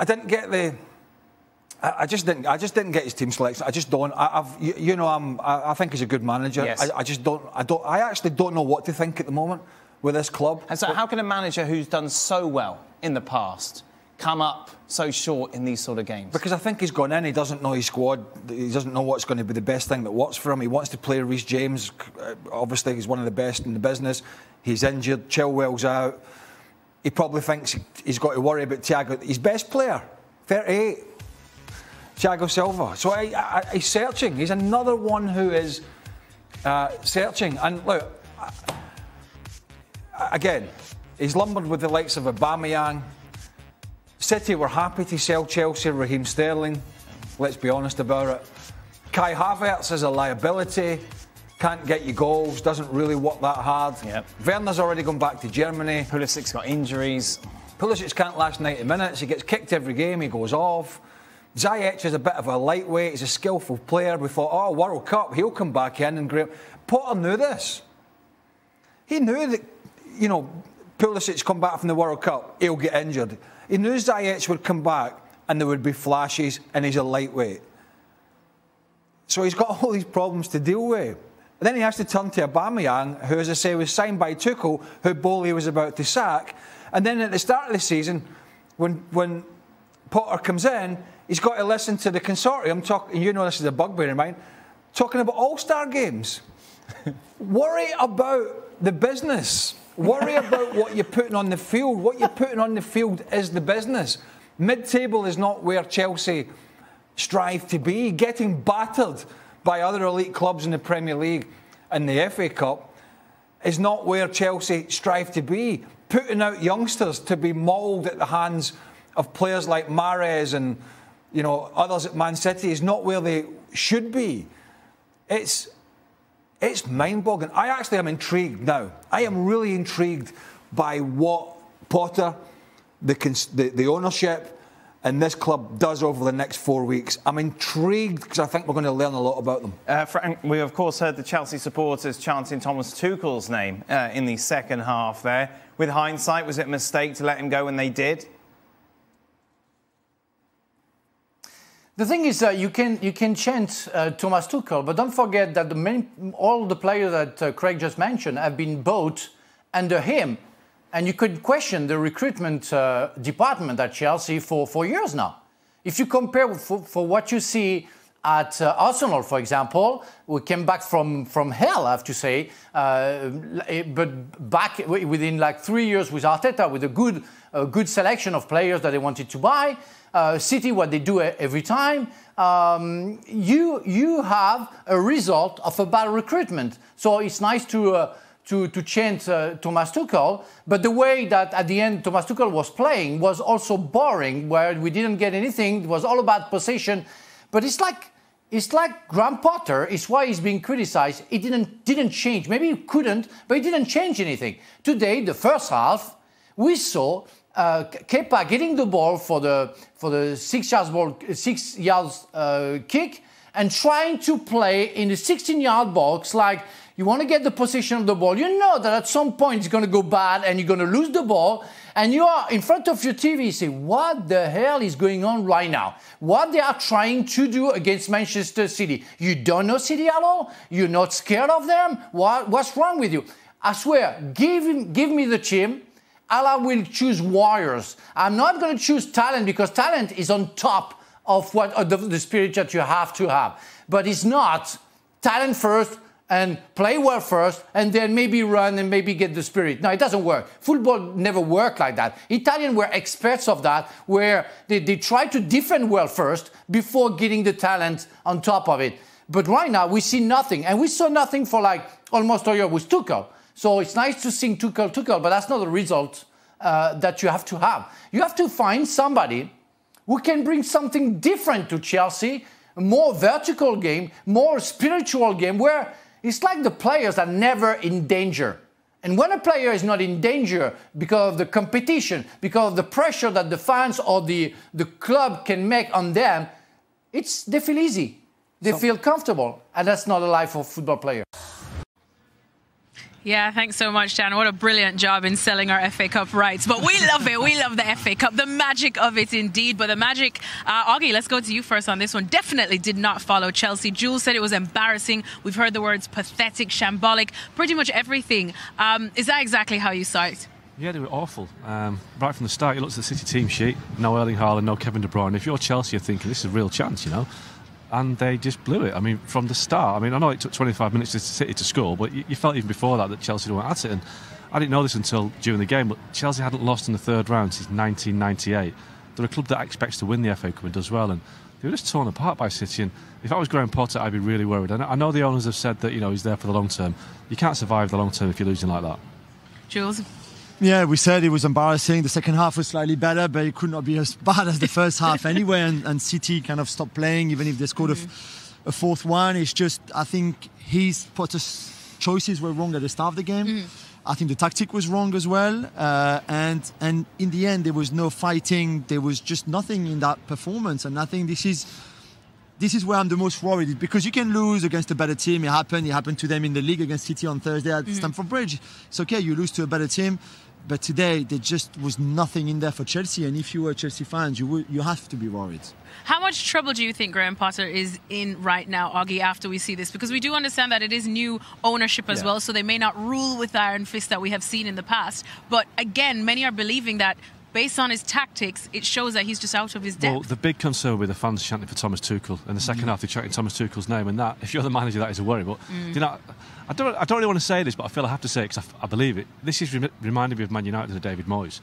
I didn't get the. I just didn't get his team selection. I just don't. I think he's a good manager. Yes. I actually don't know what to think at the moment with this club. And so, how can a manager who's done so well in the past come up so short in these sort of games? Because I think he's gone in. He doesn't know his squad. He doesn't know what's going to be the best thing that works for him. He wants to play Reece James. Obviously, he's one of the best in the business. He's injured. Chilwell's out. He probably thinks he's got to worry about Thiago. His best player, 38. Thiago Silva. So he's searching. He's another one who is searching. And look, again, he's lumbered with the likes of Aubameyang. City were happy to sell Chelsea, Raheem Sterling. Let's be honest about it. Kai Havertz is a liability. Can't get you goals. Doesn't really work that hard. Yep. Werner's already gone back to Germany. Pulisic's got injuries. Pulisic can't last 90 minutes. He gets kicked every game. He goes off. Ziyech is a bit of a lightweight. He's a skillful player. We thought, oh, World Cup, he'll come back in and great. Potter knew this. He knew that, you know, Pulisic's come back from the World Cup, he'll get injured. He knew Ziyech would come back and there would be flashes and he's a lightweight. So he's got all these problems to deal with. And then he has to turn to Aubameyang, who, as I say, was signed by Tuchel, who Boehly was about to sack. And then at the start of the season, when Potter comes in, he's got to listen to the consortium talking, you know this is a bugbear of mine, talking about all-star games. Worry about the business. Worry about what you're putting on the field. What you're putting on the field is the business. Mid-table is not where Chelsea strive to be. Getting battered by other elite clubs in the Premier League and the FA Cup is not where Chelsea strive to be. Putting out youngsters to be mauled at the hands of players like Mahrez and, you know, others at Man City is not where they should be. It's mind-boggling. I actually am intrigued now. I am really intrigued by what Potter, the ownership, and this club does over the next 4 weeks. I'm intrigued because I think we're going to learn a lot about them. Frank, we of course heard the Chelsea supporters chanting Thomas Tuchel's name in the second half there. With hindsight, was it a mistake to let him go when they did? The thing is, you can chant Thomas Tuchel, but don't forget that all the players that Craig just mentioned have been bought under him. And you could question the recruitment department at Chelsea for years now. If you compare for what you see at Arsenal, for example, we came back from hell, I have to say, but back within like 3 years with Arteta, with a good selection of players that they wanted to buy. City, what they do every time, you have a result of a bad recruitment. So it's nice to chant Thomas Tuchel, but the way that at the end Thomas Tuchel was playing was also boring, where we didn't get anything. It was all about possession. But it's like Graham Potter. It's why he's being criticized. It didn't change. Maybe he couldn't, but it didn't change anything. Today, the first half, we saw Kepa getting the ball for the 6 yards kick and trying to play in the 16-yard box like you want to get the possession of the ball. You know that at some point it's going to go bad and you're going to lose the ball. And you are in front of your TV, you say, what the hell is going on right now? What they are trying to do against Manchester City? You don't know City at all? You're not scared of them? What's wrong with you? I swear, give me the team. I will choose warriors. I'm not going to choose talent because talent is on top of the spirit that you have to have. But it's not talent first and play well first and then maybe run and maybe get the spirit. No, it doesn't work. Football never worked like that. Italians were experts of that, where they try to defend well first before getting the talent on top of it. But right now, we see nothing. And we saw nothing for like almost a year with Tuchel. So it's nice to sing Tuchel, but that's not the result that you have to have. You have to find somebody who can bring something different to Chelsea, a more vertical game, more spiritual game, where it's like the players are never in danger. And when a player is not in danger because of the competition, because of the pressure that the fans or the club can make on them, they feel easy. They feel comfortable. And that's not a life of a football player. Yeah, thanks so much, Dan. What a brilliant job in selling our FA Cup rights. But we love it. We love the FA Cup. The magic of it, indeed. But the magic... Augie, let's go to you first on this one. Definitely did not follow Chelsea. Jules said it was embarrassing. We've heard the words pathetic, shambolic, pretty much everything. Is that exactly how you saw it? Yeah, they were awful. Right from the start, you looked at the City team sheet. No Erling Haaland, no Kevin De Bruyne. If you're Chelsea, you're thinking, this is a real chance, you know. And they just blew it. I mean, from the start. I mean, I know it took 25 minutes for City to score, but you felt even before that Chelsea weren't at it. And I didn't know this until during the game, but Chelsea hadn't lost in the third round since 1998. They're a club that expects to win the FA Cup and does well. And they were just torn apart by City. And if I was Graham Potter, I'd be really worried. And I know the owners have said that, you know, he's there for the long term. You can't survive the long term if you're losing like that. Jules? Yeah, we said it was embarrassing. The second half was slightly better, but it could not be as bad as the first half anyway. And City kind of stopped playing, even if they scored a fourth one. It's just, I think Potter's choices were wrong at the start of the game. I think the tactic was wrong as well. And in the end, there was no fighting. There was just nothing in that performance. And I think this is where I'm the most worried, because you can lose against a better team. It happened to them in the league against City on Thursday at Stamford Bridge. It's okay, you lose to a better team. But today, there just was nothing in there for Chelsea. And if you were Chelsea fans, you have to be worried. How much trouble do you think Graham Potter is in right now, Augie, after we see this? Because we do understand that it is new ownership as well, so they may not rule with the iron fist that we have seen in the past. But again, many are believing that based on his tactics, it shows that he's just out of his depth. Well, the big concern with the fans chanting for Thomas Tuchel, in the second half they're chanting Thomas Tuchel's name, and that, if you're the manager, that is a worry. But you know, I don't really want to say this, but I feel I have to say it because I believe it. This is reminding me of Man United and David Moyes.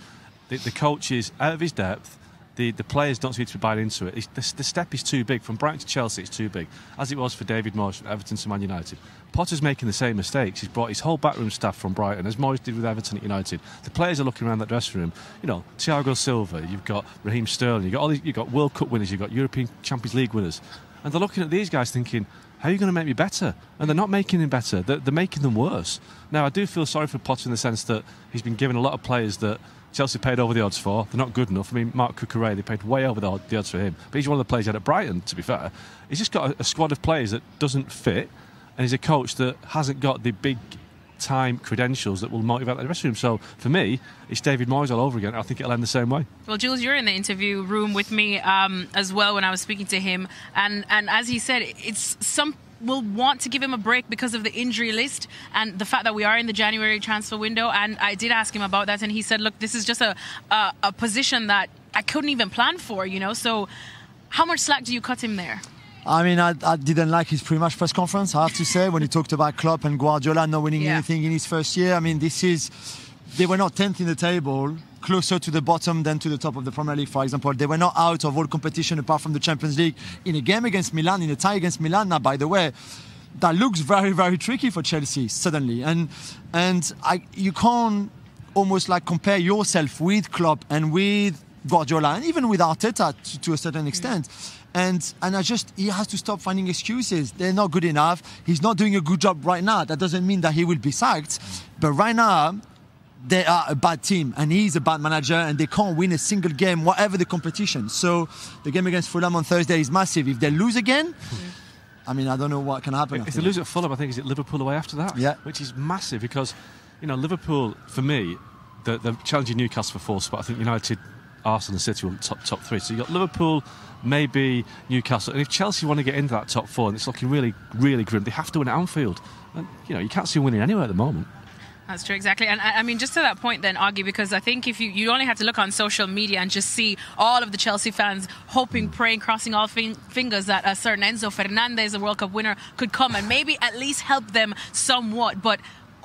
The coach is out of his depth. The players don't seem to be buying into it. The step is too big. From Brighton to Chelsea, it's too big. As it was for David Moyes from Everton to Man United. Potter's making the same mistakes. He's brought his whole backroom staff from Brighton, as Moyes did with Everton at United. The players are looking around that dressing room. You know, Thiago Silva, you've got Raheem Sterling, you've got World Cup winners, you've got European Champions League winners. And they're looking at these guys thinking, how are you going to make me better? And they're not making him better. They're making them worse. Now, I do feel sorry for Potter in the sense that he's been given a lot of players that Chelsea paid over the odds for. They're not good enough. I mean, Mark Cucurella, they paid way over the odds for him. But he's one of the players he had at Brighton, to be fair. He's just got a squad of players that doesn't fit, and he's a coach that hasn't got the big-time credentials that will motivate the dressing room. So, for me, it's David Moyes all over again. I think it'll end the same way. Well, Jules, you're in the interview room with me as well when I was speaking to him. And as he said, it's some will want to give him a break because of the injury list and the fact that we are in the January transfer window. And I did ask him about that, and he said, look, this is just a position that I couldn't even plan for, you know. So how much slack do you cut him there? I mean, I didn't like his pre-match press conference, I have to say, when he talked about Klopp and Guardiola not winning anything in his first year. I mean, they were not 10th in the table, closer to the bottom than to the top of the Premier League, for example. They were not out of all competition apart from the Champions League in a game against Milan, in a tie against Milan. Now, by the way, that looks very, very tricky for Chelsea, suddenly. And you can't almost like compare yourself with Klopp and with Guardiola and even with Arteta to a certain extent. And he has to stop finding excuses. They're not good enough. He's not doing a good job right now. That doesn't mean that he will be sacked. But right now, they are a bad team and he's a bad manager and they can't win a single game, whatever the competition. So the game against Fulham on Thursday is massive. If they lose again, I mean, I don't know what can happen. If they lose at Fulham, I think is it Liverpool away after that? Yeah. Which is massive because, you know, Liverpool, for me, they're challenging Newcastle for fourth spot. I think United, Arsenal and City will top three. So you've got Liverpool, maybe Newcastle. And if Chelsea want to get into that top four, and it's looking really, really grim, they have to win at Anfield. And, you know, you can't see them winning anywhere at the moment. That's true, exactly. And I mean, just to that point then, Augie, because I think if you only have to look on social media and just see all of the Chelsea fans hoping, praying, crossing all fingers that a certain Enzo Fernandez, a World Cup winner, could come and maybe at least help them somewhat. But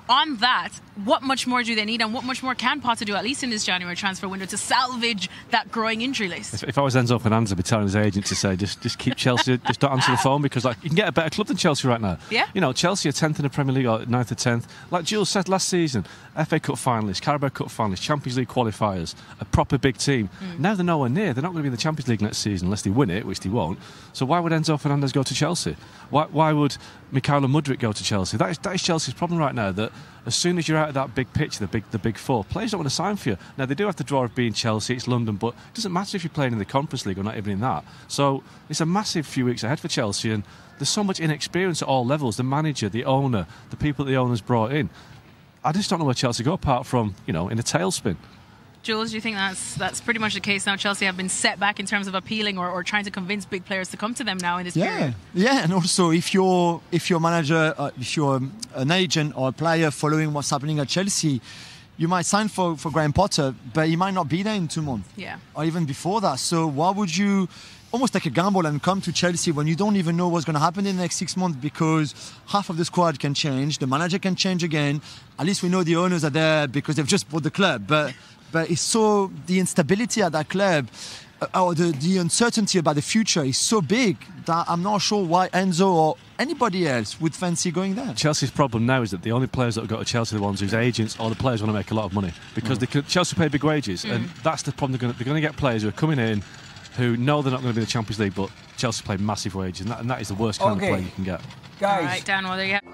on that, what much more do they need and what much more can Potter do, at least in this January transfer window, to salvage that growing injury list? If I was Enzo Fernandez, I'd be telling his agent to say, just keep Chelsea, just don't answer the phone because like you can get a better club than Chelsea right now. Yeah. You know, Chelsea are 10th in the Premier League or 9th or 10th. Like Jules said last season, FA Cup finalists, Carabao Cup finalists, Champions League qualifiers, a proper big team. Now they're nowhere near. They're not going to be in the Champions League next season unless they win it, which they won't. So why would Enzo Fernandez go to Chelsea? Why would Mikhailo Mudryk go to Chelsea? That is Chelsea's problem right now, that as soon as you're out of that big pitch, the big four, players don't want to sign for you. Now, they do have the draw of being Chelsea, it's London, but it doesn't matter if you're playing in the Conference League or not even in that. So it's a massive few weeks ahead for Chelsea, and there's so much inexperience at all levels. The manager, the owner, the people that the owners brought in. I just don't know where Chelsea go apart from, in a tailspin. Jules, do you think that's pretty much the case now? Chelsea have been set back in terms of appealing or trying to convince big players to come to them now in this period? Yeah, and also if you're manager, if you're an agent or a player following what's happening at Chelsea, you might sign for Graham Potter, but he might not be there in 2 months. Yeah. Or even before that. So why would you almost take a gamble and come to Chelsea when you don't even know what's going to happen in the next 6 months, because half of the squad can change, the manager can change again. At least we know the owners are there because they've just bought the club. But it's so, the instability at that club, or the uncertainty about the future is so big that I'm not sure why Enzo or anybody else would fancy going there. Chelsea's problem now is that the only players that have got to Chelsea are the ones whose agents or the players want to make a lot of money, because Chelsea pay big wages, and that's the problem. They're going to get players who are coming in who know they're not going to be in the Champions League, but Chelsea play massive wages, and that is the worst kind of play you can get. Guys. All right, Dan, well, there you have